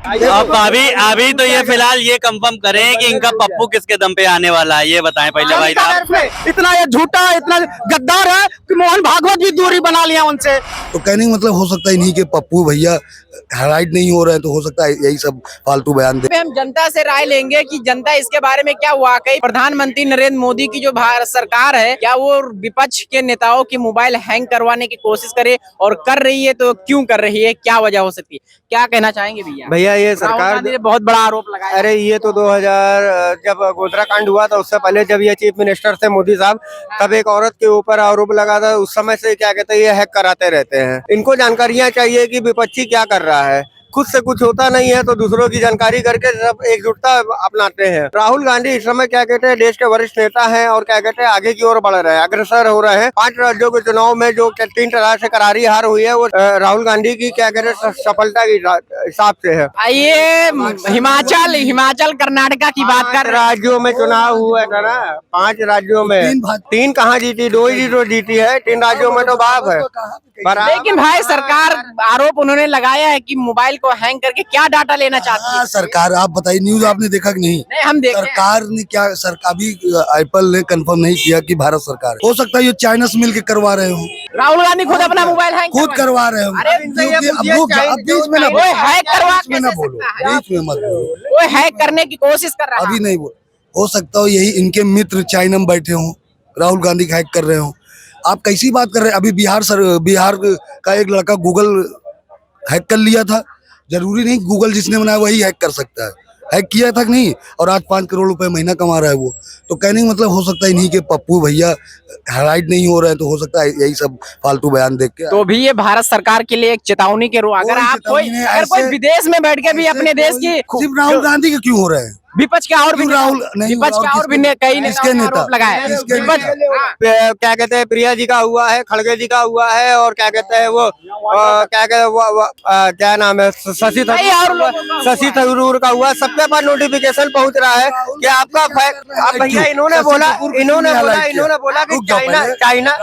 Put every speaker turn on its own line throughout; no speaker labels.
अब अभी तो ये फिलहाल ये कंफर्म करें कि इनका पप्पू किसके दम पे आने वाला है, ये बताएं पहले भाई साहब।
इतना ये झूठा इतना गद्दार है कि मोहन भागवत भी दूरी बना लिया उनसे।
तो कहने का मतलब हो सकता है इन्हीं के पप्पू भैया हाइलाइट नहीं हो रहे हैं, तो हो सकता है यही सब फालतू बयान दे।
हम जनता से राय लेंगे कि जनता इसके बारे में क्या वाकई प्रधानमंत्री नरेंद्र मोदी की जो भारत सरकार है, क्या वो विपक्ष के नेताओं की मोबाइल हैंग करवाने की कोशिश करे, और कर रही है तो क्यों कर रही है, क्या वजह हो सकती है, क्या कहना चाहेंगे भैया?
ये सरकार
ने बहुत बड़ा आरोप लगाया।
अरे ये तो 2000 जब गोधरा कांड हुआ था उससे पहले जब ये चीफ मिनिस्टर थे मोदी साहब, तब एक औरत के ऊपर आरोप लगा था। उस समय से क्या कहते हैं ये हैक कराते रहते हैं। इनको जानकारियां चाहिए कि विपक्षी क्या कर रहा है। खुद से कुछ होता नहीं है तो दूसरों की जानकारी करके सब एकजुटता अपनाते हैं। राहुल गांधी इस समय क्या कहते हैं देश के वरिष्ठ नेता हैं और क्या कहते हैं आगे की ओर बढ़ रहे हैं, अग्रसर हो रहे हैं। 5 राज्यों के चुनाव में जो 3 तरह से करारी हार हुई है वो राहुल गांधी की क्या कहते हैं सफलता के हिसाब से है।
आइए हिमाचल कर्नाटका की बात कर।
राज्यों में चुनाव हुआ था ना, 5 राज्यों में 3 कहाँ जीती, 2 ही तो जीती है। 3 राज्यों में तो बाप है।
लेकिन भाई सरकार आरोप उन्होंने लगाया है कि मोबाइल को हैंग करके क्या डाटा लेना चाहती है
सरकार। आप बताइए, न्यूज आपने देखा कि नहीं?
हम देख
सरकार ने क्या, सरकार भी एप्पल ने कंफर्म नहीं किया कि भारत सरकार है। हो सकता है ये चाइना से मिल के करवा रहे हो।
राहुल गांधी खुद अपना मोबाइल हैंग
खुद करवा रहे हो। अब बीच में ना बोलो, बीच में मत बोलो।
वो हैक करने की कोशिश कर रहा है।
अभी नहीं बोल, हो सकता हो यही इनके मित्र चाइना में बैठे हों, राहुल गांधी का हैक कर रहे हो। आप कैसी बात कर रहे हैं? अभी बिहार का एक लड़का गूगल हैक कर लिया था। जरूरी नहीं गूगल जिसने बनाया वही हैक कर सकता है। हैक किया था कि नहीं, और आज 5 करोड़ रुपए महीना कमा रहा है वो। तो कहने का मतलब हो सकता है इन्हीं के पप्पू भैया हाइलाइट नहीं हो रहे हैं, तो हो सकता है यही सब फालतू बयान देख के।
तो भी ये भारत सरकार के लिए एक चेतावनी के रूप, अगर कोई विदेश में बैठ के भी अपने देश की,
सिर्फ राहुल गांधी के क्यों हो रहे हैं?
विपक्ष का और भी
राहुल नहीं,
विपक्ष का और भी कई नेता लगाए।
क्या कहते हैं प्रिया जी का हुआ है, खड़गे जी का हुआ है, और क्या कहते हैं वो क्या कहते हैं क्या नाम है शशि थरूर का हुआ। सबके पास नोटिफिकेशन पहुंच रहा है कि आपका भैया इन्होंने बोला कि चाइना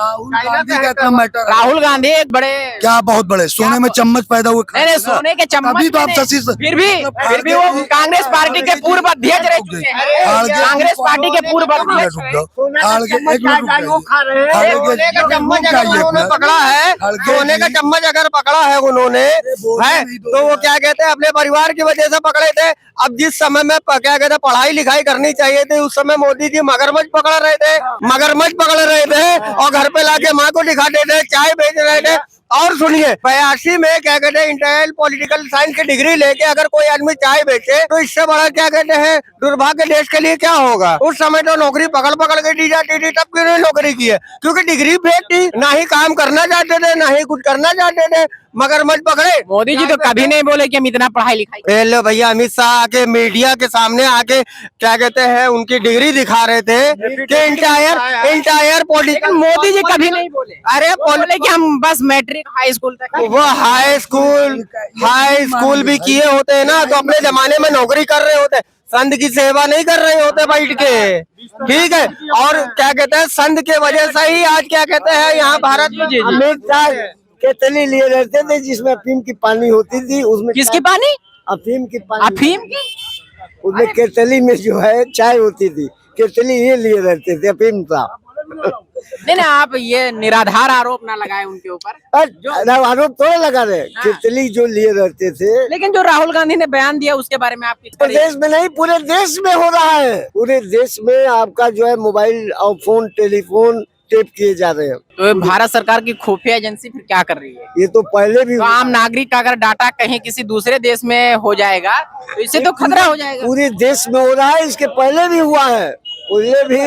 राहुल गांधी एक बड़े
क्या बहुत बड़े सोने में चम्मच पैदा हुए।
सोने के चम्मच
तो आप शशि
फिर भी वो कांग्रेस पार्टी के पूर्व अध्यक्ष रह चुके हैं। कांग्रेस पार्टी के पूर्व अध्यक्ष
पकड़ा है, सोने का चम्मच अगर पकड़ा है उन्होंने है तो वो क्या कहते हैं अपने परिवार की वजह से पकड़े थे। अब जिस समय में क्या कहते हैं पढ़ाई लिखाई करनी चाहिए थी, उस समय मोदी जी मगरमच्छ पकड़ रहे थे और घर पे लाके माँ को दिखाते थे, चाय बेच रहे थे। और सुनिए 82 में क्या कहते हैं इंटर पॉलिटिकल साइंस की डिग्री लेके अगर कोई आदमी चाय बेचे तो इससे बड़ा क्या कहते हैं दुर्भाग्य देश के लिए क्या होगा। उस समय तो नौकरी पकड़ के दी जाती थी, तब क्यों नहीं नौकरी की है? क्योंकि डिग्री फेक थी, ना ही काम करना चाहते थे, ना ही कुछ करना चाहते थे। मगरमच्छ पकड़े।
मोदी जी तो कभी नहीं बोले कि हम इतना पढ़ाई लिखाई।
लो भैया, अमित शाह आके मीडिया के सामने आके क्या कहते हैं उनकी डिग्री दिखा रहे थे कि इंटायर पॉलिटिकल।
मोदी जी कभी नहीं बोले। अरे बोले कि हम बस मैट्रिक हाई स्कूल तक।
वो हाई स्कूल भी किए होते हैं ना, तो अपने जमाने में नौकरी कर रहे होते, संत की सेवा नहीं कर रहे होते बैठ के, ठीक है। और क्या कहते हैं संत के वजह से ही आज क्या कहते हैं यहाँ भारत में
अमित शाह केतली लिए रहते थे जिसमें अफीम की पानी होती थी। उसमें
किसकी पानी?
अफीम की पानी।
अफीम की?
उसमें केतली में जो है चाय होती थी, केतली ये लिए रहते थे अफीम का।
नहीं आप ये निराधार आरोप ना लगाए उनके ऊपर।
आरोप थोड़ा लगा रहे, केतली जो लिए रहते थे।
लेकिन जो राहुल गांधी ने बयान दिया उसके बारे में आप
प्रदेश में नहीं पूरे देश में हो रहा है। पूरे देश में आपका जो है मोबाइल और फोन टेलीफोन टेप किए जा रहे हैं।
तो भारत सरकार की खुफिया एजेंसी फिर क्या कर रही है?
ये तो पहले भी
तो आम नागरिक का अगर डाटा कहीं किसी दूसरे देश में हो जाएगा तो इससे तो खतरा हो जाएगा।
पूरे देश में हो रहा है, इसके पहले भी हुआ है। पहले भी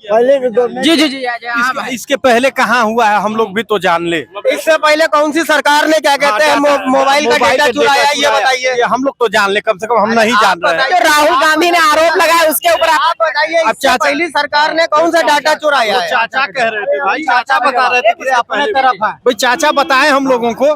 पहले भी
जी
इसके पहले कहाँ हुआ है हम लोग भी तो जान ले।
इससे पहले कौन सी सरकार ने क्या कहते हैं मोबाइल का डेटा चुराया, ये बताइए।
हम लोग तो जान ले, कम से कम हम नहीं जान रहे हैं।
जो राहुल गांधी ने आरोप लगाया उसके ऊपर आप
बताइए। अब पहली सरकार ने कौन सा डाटा चुराया है?
चाचा कह रहे थे भाई, चाचा बता रहे थे कि अपने तरफ है भाई। चाचा बताए हम लोगों को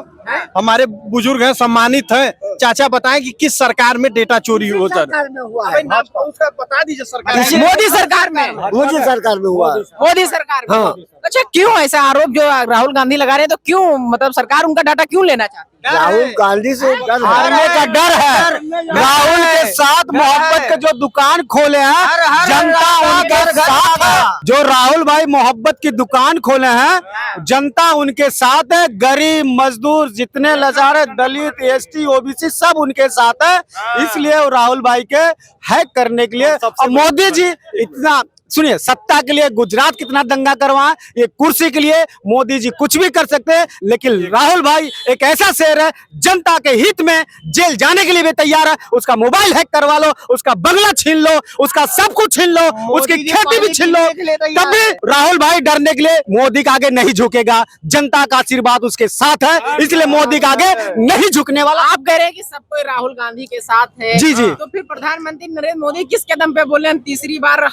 हमारे बुजुर्ग हैं, सम्मानित हैं। चाचा बताएं कि किस सरकार में डेटा चोरी हो सर? उसका बता दीजिए सरकार।
मोदी सरकार में।
मोदी सरकार में हुआ।
मोदी सरकार में।
हाँ।
अच्छा, क्यों ऐसा आरोप जो राहुल गांधी लगा रहे हैं, तो क्यों मतलब सरकार उनका डाटा क्यों लेना चाहती है?
राहुल गांधी से डर
हारने का डर है। राहुल के साथ मोहब्बत के जो दुकान खोले हैं, जनता उनके साथ है। जो राहुल भाई मोहब्बत की दुकान खोले हैं, जनता उनके साथ है। गरीब मजदूर जितने लाचार है, दलित, एसटी, ओबीसी सब उनके साथ है। इसलिए वो राहुल भाई के हैक करने के लिए, और मोदी जी इतना सुनिए, सत्ता के लिए गुजरात कितना दंगा करवाए, ये कुर्सी के लिए मोदी जी कुछ भी कर सकते हैं। लेकिन राहुल भाई एक ऐसा शेर है, जनता के हित में जेल जाने के लिए भी तैयार है। उसका मोबाइल हैक करवा लो, उसका बंगला छीन लो, उसका सब कुछ छीन लो, उसकी खेती भी छीन लो, तब भी राहुल भाई डरने के लिए मोदी के आगे नहीं झुकेगा। जनता का आशीर्वाद उसके साथ है, इसलिए मोदी के आगे नहीं झुकने वाला।
आप कह रहे हैं कि सब कोई राहुल गांधी के साथ है।
जी, जी।
तो फिर प्रधानमंत्री नरेंद्र मोदी किस कदम पे बोले हैं तीसरी बार?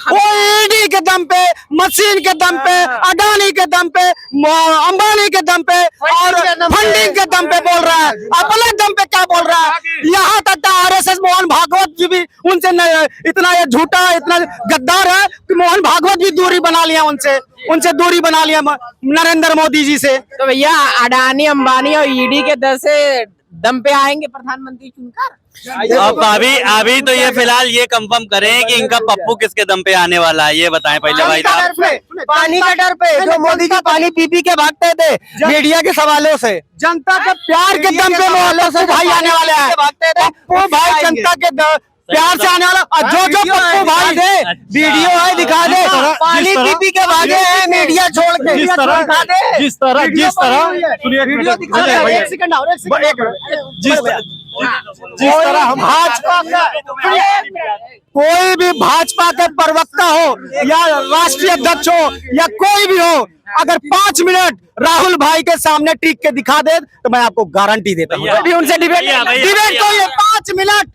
ईडी के दम पे, मशीन के दम पे, अडानी के दम पे, अंबानी के दम पे और फंडिंग के दम पे बोल रहा है। अपने दम पे क्या बोल रहा है? यहाँ तक आरएसएस मोहन भागवत जी भी उनसे इतना ये झूठा, इतना गद्दार है कि मोहन भागवत भी दूरी बना लिया उनसे दूरी बना लिया नरेंद्र मोदी जी से।
तो भैया अडानी, अंबानी और ईडी के दम पे आएंगे प्रधानमंत्री चुनकर?
अब अभी तो ये फिलहाल ये कंफर्म करें कि इनका पप्पू किसके दम पे आने वाला है, ये बताएं पहले भाई साहब।
पानी का डर पे जो मोदी जी पानी पी के भागते थे मीडिया के सवालों से,
जनता के प्यार के दम पे पप्पू भाई आने वाले हैं। पप्पू भाई जनता के प्यार से आने वाला। और जो पप्पू भाई दे वीडियो है दिखा दे, पानी पी के भागे हैं मीडिया छोड़ के। जिस तरह जिस तरह हम भाजपा कोई भी भाजपा के प्रवक्ता हो या राष्ट्रीय अध्यक्ष हो या कोई भी हो, अगर 5 मिनट राहुल भाई के सामने टिक के दिखा दे तो मैं आपको गारंटी देता हूँ अभी उनसे डिबेट को ये 5 मिनट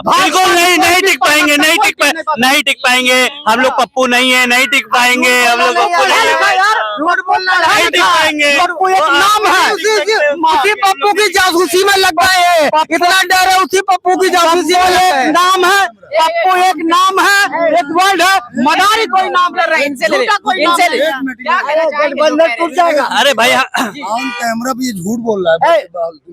बिल्कुल नहीं टिक पाएंगे, नहीं टिक पाएंगे। हम लोग पप्पू नहीं है, नहीं टिक पाएंगे हम लोग। पप्पू नहीं टिक पाएंगे।
पप्पू एक नाम है,
उसी पप्पू की जासूसी में लग गए हैं। इतना डर है उसी पप्पू की जासूसी में
एक नाम है, पप्पू एक नाम है, एक वर्ड है, मदारी कोई नाम ले रहा है।
इनसे ले
गठबंधन टूट जाएगा।
अरे भाई
ऑन कैमरा भी ये झूठ बोल रहा है।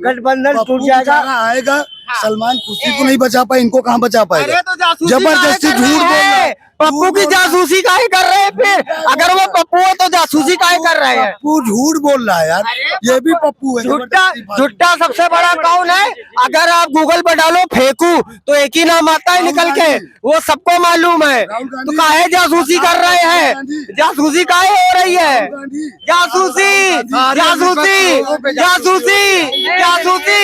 गठबंधन टूट जाएगा।
आएगा सलमान खुशी को नहीं बचा पाए, इनको कहाँ बचा पाएगा? जबरदस्ती झूठ बोल रहा है।
पप्पू की जासूसी काहे कर रहे हैं? फिर अगर वो पप्पू है तो जासूसी काहे कर रहे हैं?
पप्पू झूठ बोल रहा है यार, ये भी पप्पू है।
झूठा सबसे बड़ा कौन है? अगर आप गूगल पर डालो फेंकू तो एक ही नाम आता है निकल के, वो सबको मालूम है। तो काहे जासूसी कर रहे हैं? जासूसी काहे हो रही है? जासूसी जासूसी जासूसी जासूसी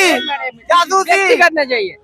जासूसी
करना चाहिए।